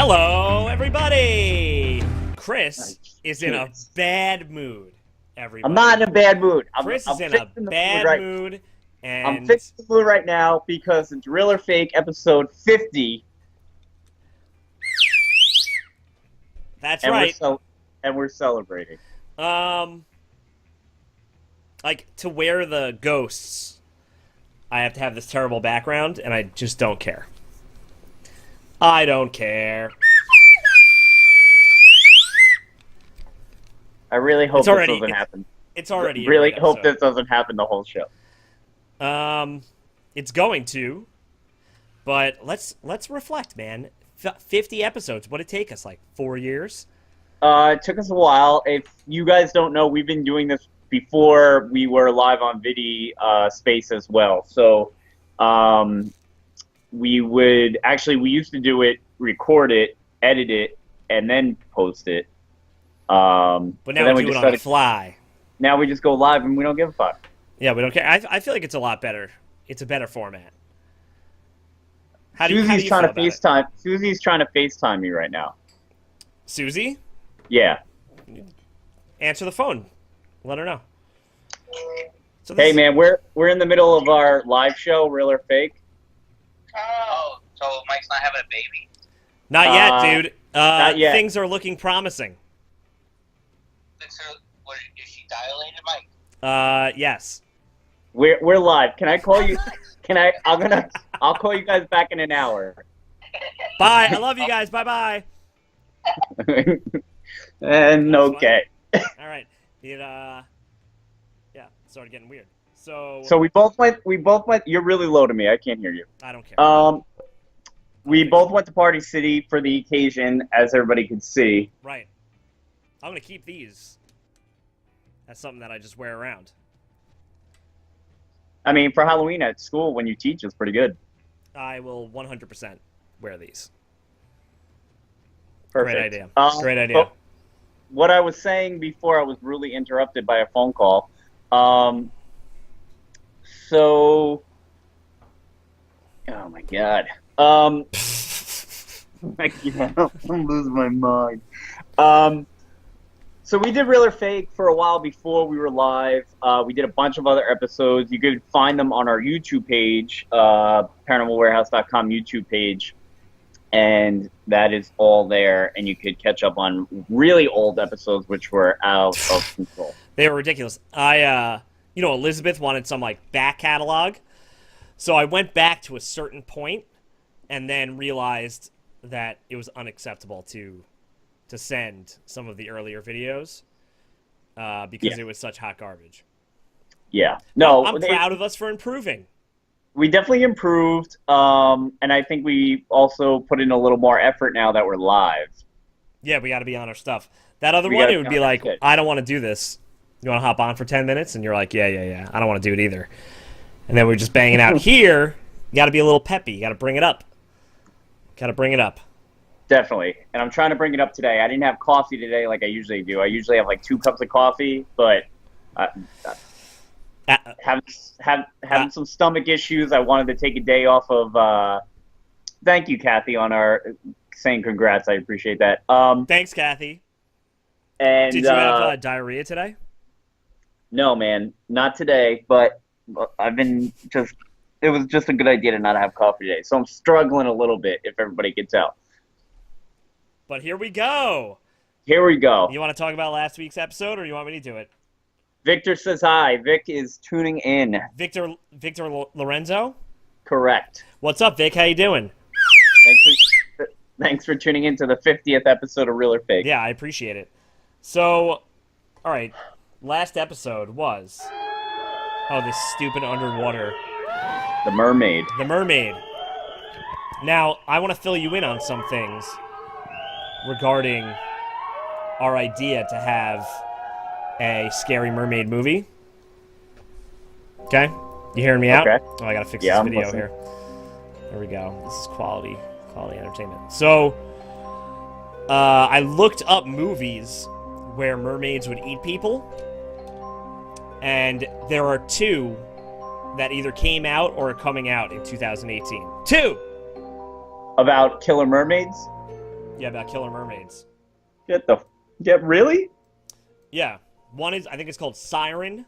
Hello, everybody! Chris is in a bad mood, everybody. I'm not in a bad mood. Chris I'm is in a bad mood, and... I'm fixing the mood right now because it's Real or Fake episode 50. That's and right. We're celebrating. Like, to wear the ghosts, I have to have this terrible background, and I just don't care. I don't care. I really hope this doesn't happen. It's already really hope this doesn't happen the whole show. It's going to, but let's reflect, man. 50 episodes. What'd it take us? Like 4 years? It took us a while. If you guys don't know, we've been doing this before we were live on video space as well. So, we used to do it, record it, edit it, and then post it. But now we do it on the fly. Now we just go live and we don't give a fuck. Yeah, we don't care. I feel like it's a lot better. It's a better format. Susie's trying to FaceTime me right now. Susie? Yeah. Answer the phone. Let her know. Hey man, we're in the middle of our live show, Real or Fake. Oh, so Mike's not having a baby? Not yet, dude. Not yet. Things are looking promising. So, is she dilated, Mike? Yes. We're live. Can I call you? I'll call you guys back in an hour. Bye. I love you guys. Bye. And okay. All right. Yeah, it started getting weird. So we both went. You're really low to me. I can't hear you. I don't care. We both went to Party City for the occasion, as everybody could see. Right. I'm gonna keep these. That's something that I just wear around. I mean, for Halloween at school when you teach, it's pretty good. I will 100% wear these. Perfect. Great idea. Great idea. What I was saying before I was really interrupted by a phone call. So, oh my god. I'm losing my mind. So we did Real or Fake for a while before we were live. We did a bunch of other episodes. You could find them on our YouTube page, ParanormalWarehouse.com YouTube page. And that is all there. And you could catch up on really old episodes, which were out of control. They were ridiculous. Elizabeth wanted some, like, back catalog. So I went back to a certain point and then realized that it was unacceptable to send some of the earlier videos because it was such hot garbage. Yeah. No, I'm proud of us for improving. We definitely improved, and I think we also put in a little more effort now that we're live. Yeah, we got to be on our stuff. That other one, it would be like, I don't want to do this. You want to hop on for 10 minutes? And you're like, yeah. I don't want to do it either. And then we're just banging out. Here, you got to be a little peppy. You got to bring it up. Definitely. And I'm trying to bring it up today. I didn't have coffee today like I usually do. I usually have like 2 cups of coffee, but having some stomach issues. I wanted to take a day off of thank you, Kathy, on our saying congrats. I appreciate that. Thanks, Kathy. And did you have diarrhea today? No, man. Not today, but I've been it was just a good idea to not have coffee today. So I'm struggling a little bit if everybody gets out. But here we go. Here we go. You want to talk about last week's episode, or you want me to do it? Victor says hi. Vic is tuning in. Victor Lorenzo? Correct. What's up, Vic? How you doing? Thanks for tuning in to the 50th episode of Real or Fake. Yeah, I appreciate it. So, all right. Last episode was... Oh, this stupid underwater... The mermaid. The mermaid. Now, I want to fill you in on some things regarding our idea to have a scary mermaid movie. Okay? You hearing me out? Okay. Oh, I gotta fix this video here. There we go. This is quality entertainment. So, I looked up movies where mermaids would eat people, and there are 2 that either came out or are coming out in 2018. 2! About killer mermaids? Yeah, about killer mermaids. Get really? Yeah. One is, I think it's called Siren.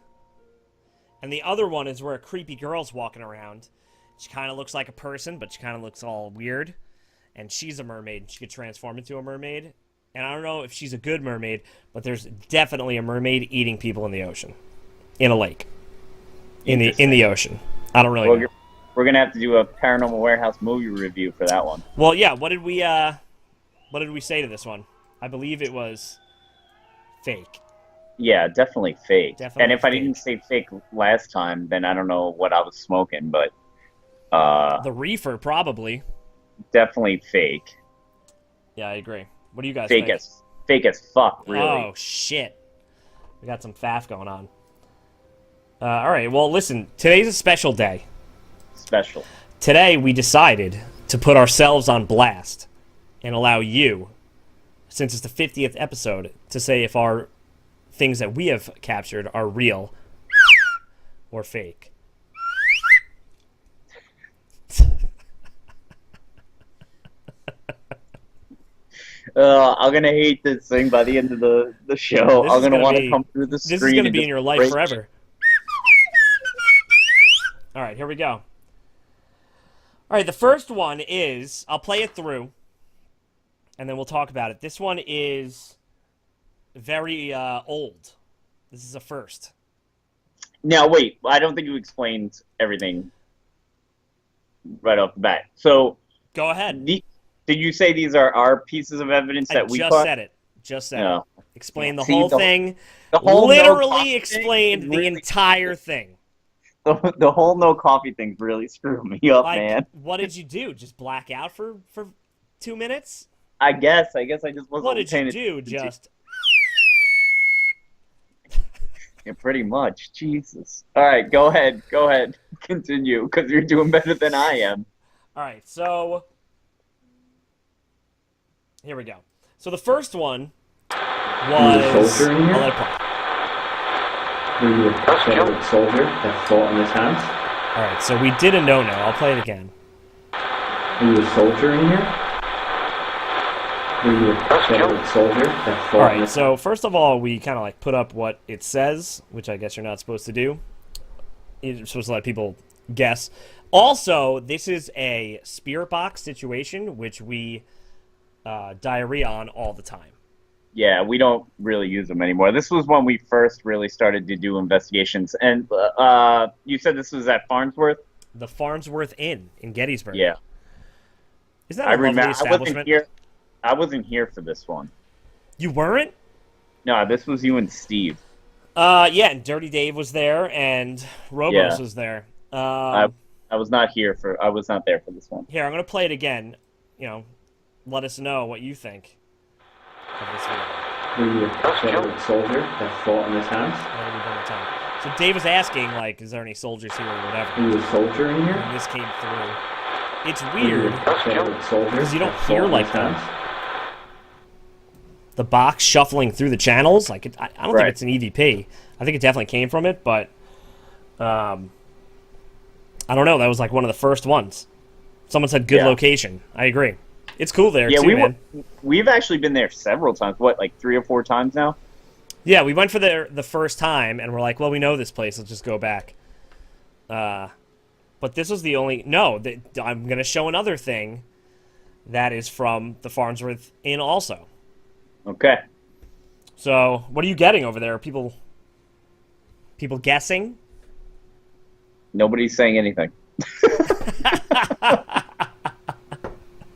And the other one is where a creepy girl's walking around. She kind of looks like a person, but she kind of looks all weird. And she's a mermaid. She could transform into a mermaid. And I don't know if she's a good mermaid, but there's definitely a mermaid eating people in the ocean. In a lake. In the ocean. I don't really know. We're going to have to do a Paranormal Warehouse movie review for that one. Well, yeah, what did we say to this one? I believe it was fake. Yeah, definitely fake. Definitely and if I fake. didn't say fake last time, then I don't know what I was smoking, but The reefer, probably. definitely fake. Yeah, I agree. What do you guys Fake think? as fuck, really. Oh, shit. We got some faff going on. All right, well, listen, today's a special day. Special. Today, we decided to put ourselves on blast and allow you, since it's the 50th episode, to say if our things that we have captured are real or fake. I'm gonna hate this thing by the end of the show. This I'm is gonna gonna want be- to come through the screen. This is going to and be in just your life break- forever. All right, here we go. All right, the first one is, I'll play it through, and then we'll talk about it. This one is very old. This is a first. Now, wait. I don't think you explained everything right off the bat. So, Go ahead. did you say these are our pieces of evidence that we just caught? said it. Just said No. it. Explain the See, whole the- thing. The whole Literally no coffee explained thing the really- entire thing. The whole no coffee thing really screwed me up, Like, man. what did you do? Just black out for 2 minutes? I guess I just wasn't. What did paying you do? attention. Just Yeah, pretty much. Jesus. All right, go ahead. Continue, because you're doing better than I am. all right. So here we go. So the first one was. soldier in here? I'll let it play. Were you a Confederate soldier that fought in this house? All right. So we did a no-no. I'll play it again. Were you a soldier in here? Were you a Confederate soldier that fought All in right. this So first of all, we kind of like put up what it says, which I guess you're not supposed to do. You're supposed to let people guess. Also, this is a spirit box situation, which we diarrhea on all the time. Yeah, we don't really use them anymore. This was when we first really started to do investigations. And you said this was at Farnsworth? The Farnsworth Inn in Gettysburg. Yeah. Isn't that I a lovely remember. establishment? I wasn't here for this one. You weren't? No, this was you and Steve. Yeah, and Dirty Dave was there, and Robos Yeah. was there. I was not there for this one. Here, I'm going to play it again. You know, let us know what you think of this video. Were you a Confederate soldier that fought in this house? What have we done with time? So Dave was asking, like, is there any soldiers here or whatever? Were you a soldier in here? And this came through. It's Were you weird. a Confederate soldier Because you don't that hear fought in like this that. house? The box shuffling through the channels. Like, I don't Right. think it's an EVP. I think it definitely came from it, but I don't know. That was like one of the first ones. Someone said good Yeah. location. I agree. It's cool there Yeah, too, man. we've actually been there several times. What, like 3 or 4 times now? Yeah, we went for the first time, and we're like, well, we know this place. Let's just go back. But this was the only... No, I'm going to show another thing that is from the Farnsworth Inn also. Okay. So, what are you getting over there? Are people guessing? Nobody's saying anything.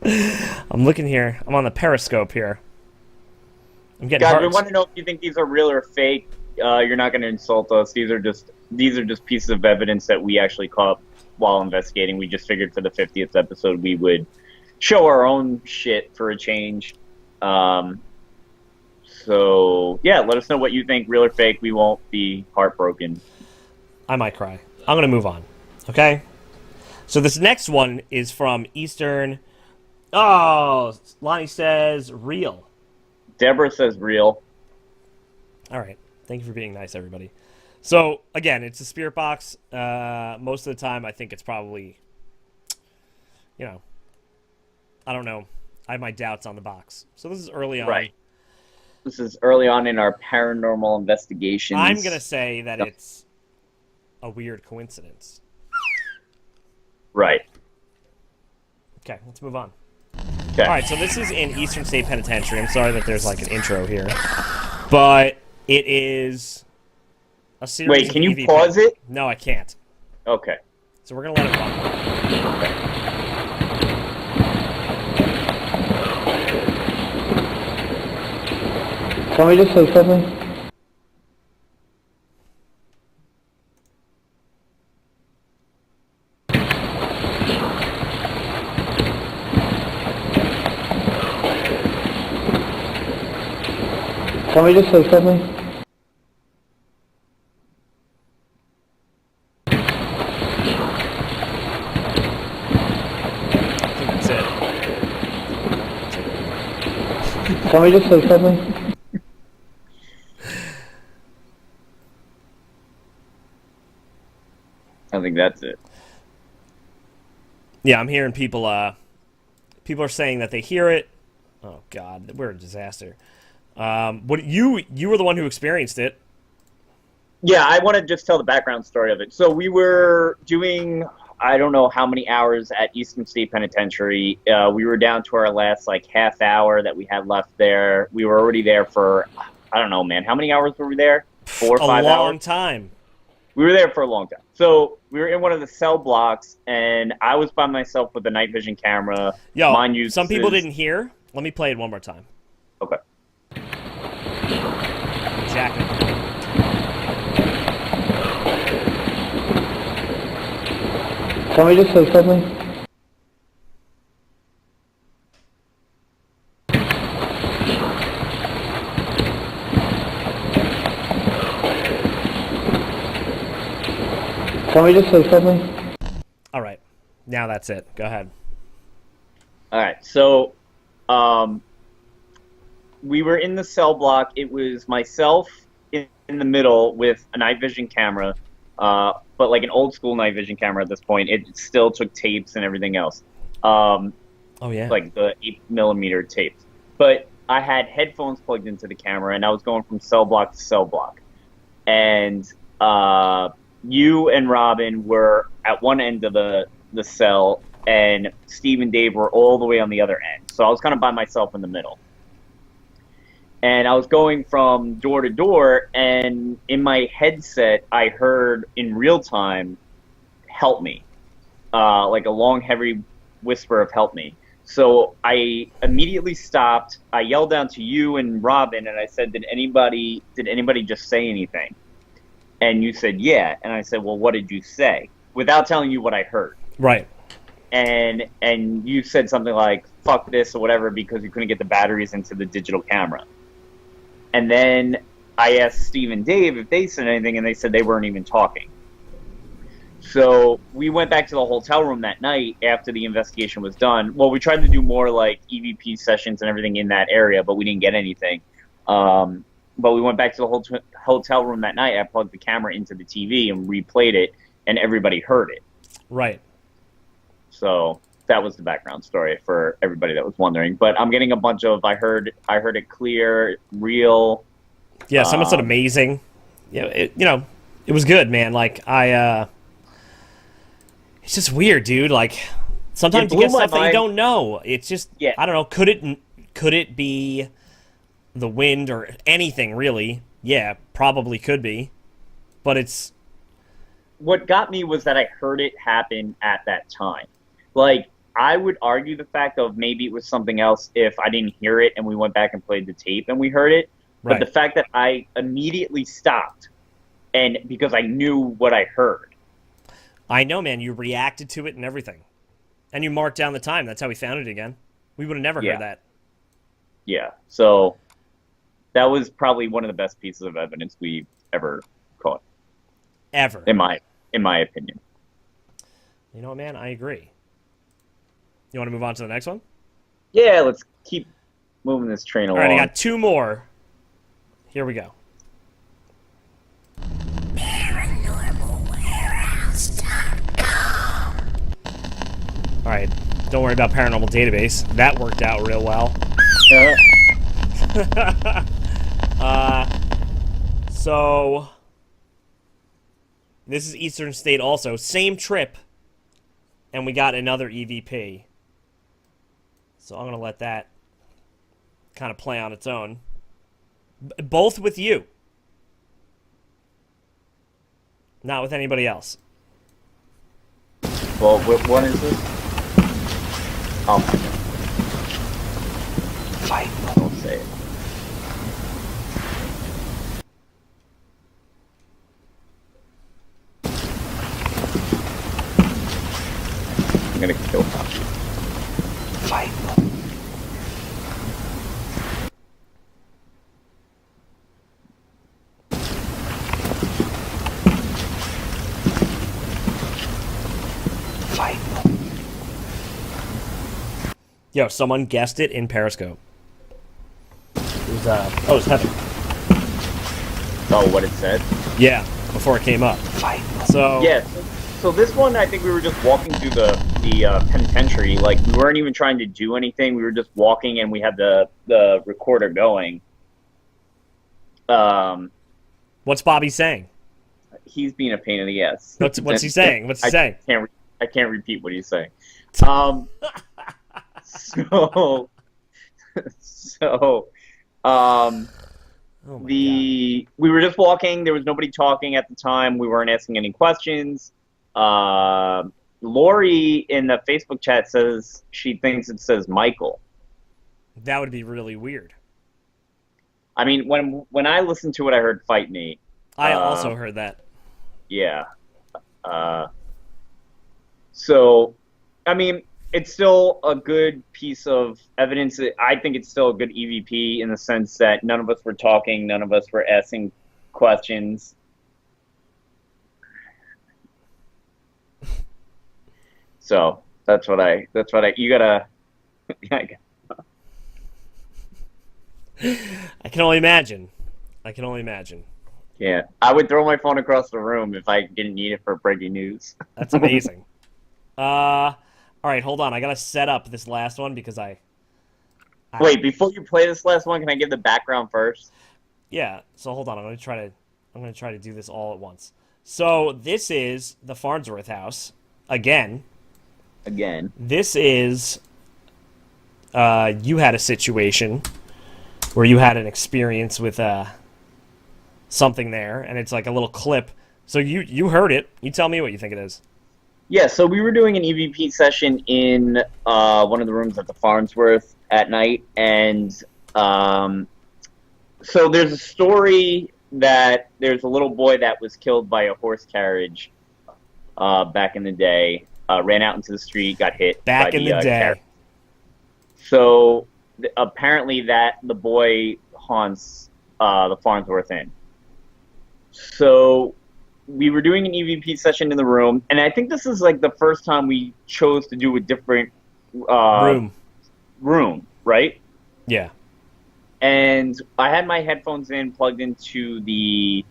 I'm looking here. I'm on the Periscope here. I'm getting Guys, we hearts. want to know if you think these are real or fake. You're not going to insult us. These are just pieces of evidence that we actually caught while investigating. We just figured for the 50th episode we would show our own shit for a change. So yeah, let us know what you think, real or fake. We won't be heartbroken. I might cry. I'm going to move on. Okay? So this next one is from Eastern... Oh, Lonnie says real. Deborah says real. All right. Thank you for being nice, everybody. So, again, it's a spirit box. Most of the time, I think it's probably, I don't know. I have my doubts on the box. So this is early on. Right. This is early on in our paranormal investigations. I'm gonna say that it's a weird coincidence. Right. Okay, let's move on. Okay. All right, so this is in Eastern State Penitentiary. I'm sorry that there's like an intro here, but it is a series. Wait, of can you EVP. pause it? No, I can't. Okay. So we're gonna let it run. Okay. Can we just say something? Can we just say something? I think that's it. Can we just say something? I think that's it. Yeah, I'm hearing people. People are saying that they hear it. Oh God, we're a disaster. What you were the one who experienced it. Yeah, I want to just tell the background story of it. So we were doing, I don't know how many hours at Eastern State Penitentiary. We were down to our last like half hour that we had left there. We were already there for, I don't know, man. How many hours were we there? 4 or 5 hours? A long time. We were there for a long time. So we were in one of the cell blocks, and I was by myself with the night vision camera. Yo, Mind you, some people didn't hear. Let me play it one more time. Okay. Jack. Can we just say something? Can we just say something? All right, now that's it. Go ahead. All right. So we were in the cell block. It was myself in the middle with a night vision camera, but like an old school night vision camera at this point. It still took tapes and everything else. Oh yeah. Like the 8mm tapes. But I had headphones plugged into the camera, and I was going from cell block to cell block. And you and Robin were at one end of the cell, and Steve and Dave were all the way on the other end. So I was kind of by myself in the middle. And I was going from door to door, and in my headset, I heard in real time, "Help me," like a long, heavy whisper of "Help me." So I immediately stopped. I yelled down to you and Robin, and I said, "Did anybody just say anything?" And you said, "Yeah." And I said, "Well, what did you say?" Without telling you what I heard. Right. And you said something like, "Fuck this," or whatever, because you couldn't get the batteries into the digital camera. And then I asked Steve and Dave if they said anything, and they said they weren't even talking. So we went back to the hotel room that night after the investigation was done. Well, we tried to do more like EVP sessions and everything in that area, but we didn't get anything. But we went back to the hotel room that night. I plugged the camera into the TV and replayed it, and everybody heard it. Right. So that was the background story for everybody that was wondering. But I'm getting a bunch of I heard it clear, real. Yeah, someone said amazing. Yeah, it was good, man. Like it's just weird, dude. Like sometimes you get stuff that you don't know. It's just I don't know. Could it be the wind or anything really? Yeah, probably could be. But it's what got me was that I heard it happen at that time. Like, I would argue the fact of maybe it was something else if I didn't hear it and we went back and played the tape and we heard it. right. But the fact that I immediately stopped and because I knew what I heard. I know, man. You reacted to it and everything. And you marked down the time. That's how we found it again. We would have never heard that. Yeah. So that was probably one of the best pieces of evidence we've ever caught. Ever. In my opinion. You know what, man? I agree. You want to move on to the next one? Yeah, let's keep moving this train along. All right, I got two more. Here we go. ParanormalWarehouse.com. All right, Don't worry about Paranormal Database. That worked out real well. So this is Eastern State also. Same trip. And we got another EVP. So I'm going to let that kind of play on its own. Both with you. Not with anybody else. Well, which one is this? Oh my god. Fight. Don't say it. I'm gonna kill him. Fight. Yo, someone guessed it in Periscope. It was, it was Heather. Oh, what it said? Yeah, before it came up. So Yeah, so this one, I think we were just walking through the penitentiary. Like, we weren't even trying to do anything. We were just walking, and we had the recorder going. what's Bobby saying? He's being a pain in the ass. What's he saying? What's he saying? I can't repeat what he's saying. We were just walking. There was nobody talking at the time. We weren't asking any questions. Lori in the Facebook chat says she thinks it says Michael. That would be really weird. I mean, when I listened to it, I heard "Fight Me." I also heard that. Yeah. So, I mean, it's still a good piece of evidence. I think it's still a good EVP in the sense that none of us were talking, none of us were asking questions. So that's what I. You gotta. I can only imagine. Yeah, I would throw my phone across the room if I didn't need it for breaking news. That's amazing. All right, hold on. I gotta set up this last one because I Wait, before you play this last one, can I give the background first? Yeah. So hold on. I'm gonna try to do this all at once. So this is the Farnsworth house again. This is you had a situation where you had an experience with something there, and it's like a little clip. So you heard it. You tell me what you think it is. Yeah, so we were doing an EVP session in one of the rooms at the Farnsworth at night, and so there's a story that there's a little boy that was killed by a horse carriage back in the day, ran out into the street, got hit back by in the day. Carriage. So apparently that the boy haunts the Farnsworth Inn. So we were doing an EVP session in the room, and I think this is like the first time we chose to do a different room, right? Yeah. And I had my headphones in, plugged into the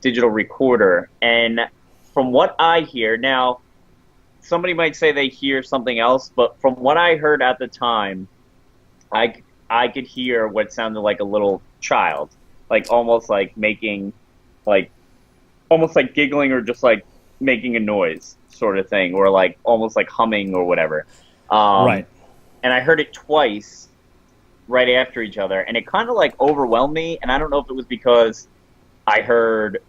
digital recorder, and from what I hear, now somebody might say they hear something else, but from what I heard at the time, I could hear what sounded like a little child, like almost like making, like almost like giggling or just like making a noise sort of thing, or like almost like humming or whatever. Right. And I heard it twice right after each other, and it kind of like overwhelmed me. And I don't know if it was because I heard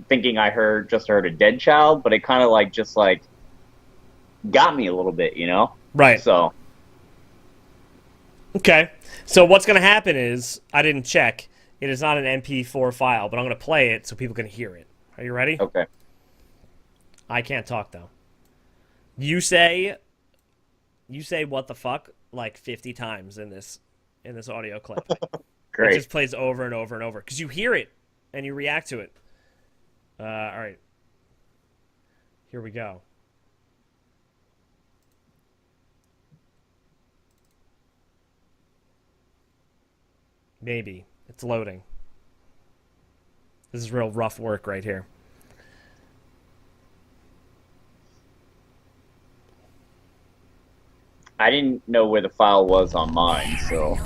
a dead child, but it kind of like just like got me a little bit, you know? Right. So. Okay. So what's going to happen is, I didn't check. It is not an MP4 file, but I'm going to play it so people can hear it. Are you ready? Okay. I can't talk, though. You say what the fuck like 50 times in this audio clip. Great. It just plays over and over and over because you hear it and you react to it. All right. Here we go. Maybe. It's loading. This is real rough work right here. I didn't know where the file was on mine, so.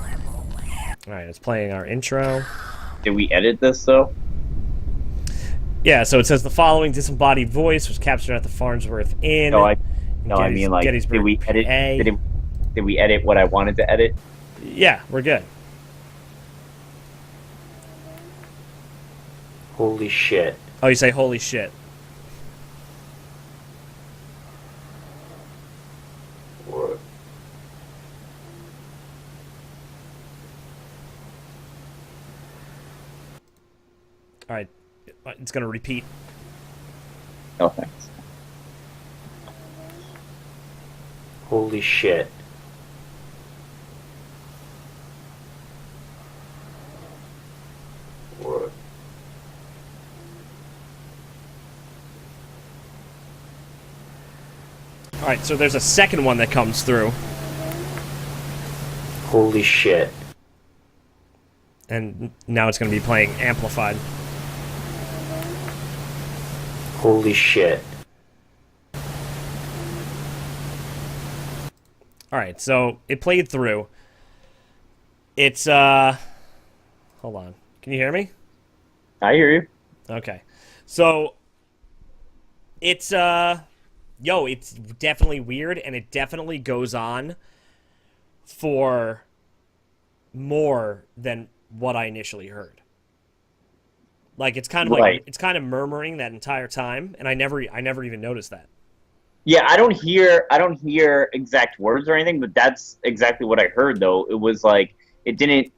All right, it's playing our intro. Did we edit this, though? Yeah, so it says the following disembodied voice was captured at the Farnsworth Inn. No, I mean, like, Gettysburg, did we edit? PA. Did we edit what I wanted to edit? Yeah, we're good. Holy shit. Oh, you say holy shit. What? All right, it's going to repeat. No thanks. Holy shit. What? All right, so there's a second one that comes through. Holy shit. And now it's going to be playing amplified. Holy shit. All right, so it played through. It's, hold on. Can you hear me? I hear you. Okay. So, it's, it's definitely weird, and it definitely goes on for more than what I initially heard. Like, it's kind of Right. it's kind of murmuring that entire time, and I never even noticed that. Yeah, I don't hear exact words or anything, but that's exactly what I heard, though. It was like, it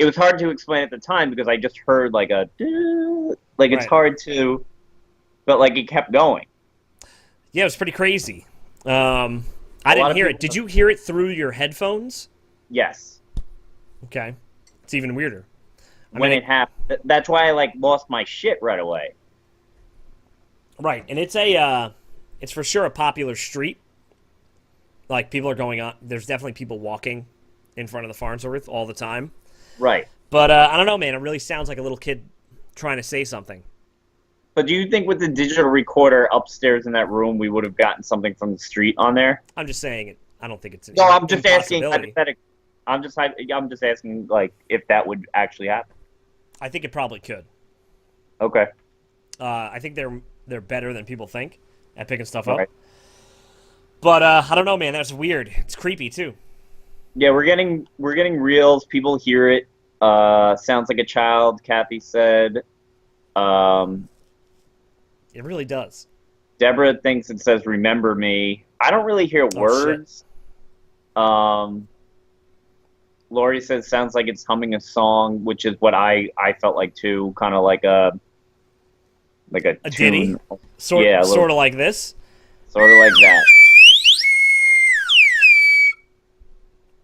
was hard to explain at the time because I just heard like a, like it's Right. hard to, but like it kept going. Yeah, it was pretty crazy. I lot didn't of hear it. people- Did you hear it through your headphones? Yes. Okay. It's even weirder. When it happened. That's why I like lost my shit right away. Right, and it's it's for sure a popular street. Like, people are going on. There's definitely people walking in front of the Farnsworth all the time. Right. But I don't know, man. It really sounds like a little kid trying to say something. But do you think with the digital recorder upstairs in that room, we would have gotten something from the street on there? I'm just saying it. I don't think it's an No, I'm just asking impossibility. hypothetically. I'm just asking like if that would actually happen. I think it probably could. Okay. I think they're better than people think at picking stuff All up. right. But I don't know, man. That's weird. It's creepy too. Yeah, we're getting reels. People hear it. Sounds like a child. Kathy said. It really does. Deborah thinks it says "Remember Me." I don't really hear words. Lori says sounds like it's humming a song, which is what I felt like too, kind of like a A ditty? tune. Sort Yeah, a little- sort of like this, Sort of like that.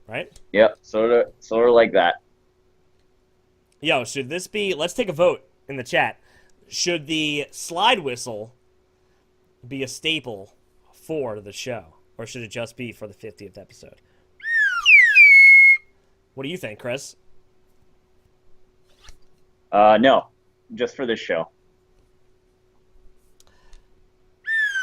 right? Yep, sort of like that. Yo, should this be? Let's take a vote in the chat. Should the slide whistle be a staple for the show, or should it just be for the 50th episode? What do you think, Chris? No, just for this show.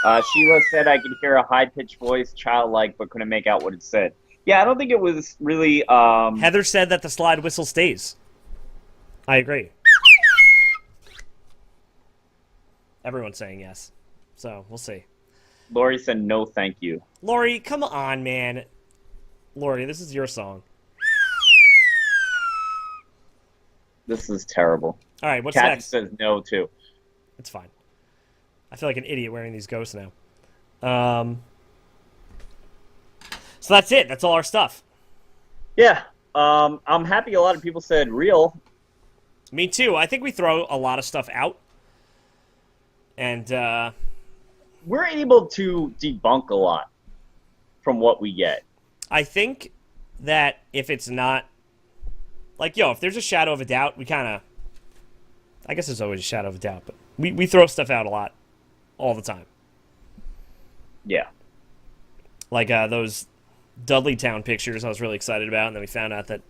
Sheila said I could hear a high-pitched voice, childlike, but couldn't make out what it said. Yeah, I don't think it was really. Heather said that the slide whistle stays. I agree. Everyone's saying yes. So, we'll see. Lori said no, thank you. Lori, come on, man. Lori, this is your song. This is terrible. All right, what's Kathy next? says no too. It's fine. I feel like an idiot wearing these ghosts now. So that's it. That's all our stuff. Yeah, I'm happy a lot of people said real. Me too. I think we throw a lot of stuff out. And, We're able to debunk a lot from what we get. I think that if it's not... Like, yo, if there's a shadow of a doubt, we kind of... I guess there's always a shadow of a doubt, but we throw stuff out a lot. All the time. Yeah. Like those Dudley Town pictures I was really excited about, and then we found out that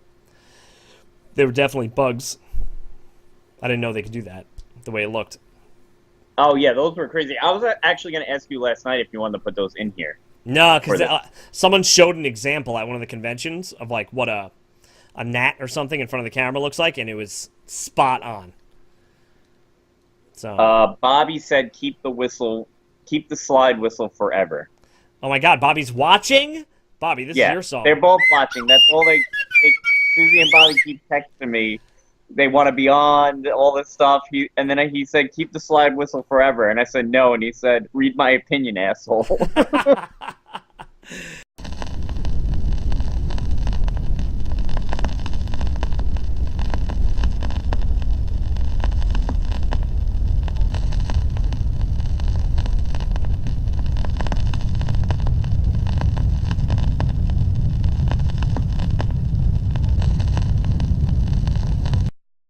they were definitely bugs. I didn't know they could do that, the way it looked. Oh, yeah, those were crazy. I was actually going to ask you last night if you wanted to put those in here. No, Or because the- someone showed an example at one of the conventions of like what a gnat or something in front of the camera looks like, and it was spot on. So, Bobby said, "Keep the slide whistle forever." oh my God, Bobby's watching. Bobby, this is Yeah, your song. they're both watching. That's all they Susie and Bobby keep texting me. They want to be on all this stuff. And then he said, "Keep the slide whistle forever." And I said, "No." And he said, "Read my opinion, asshole."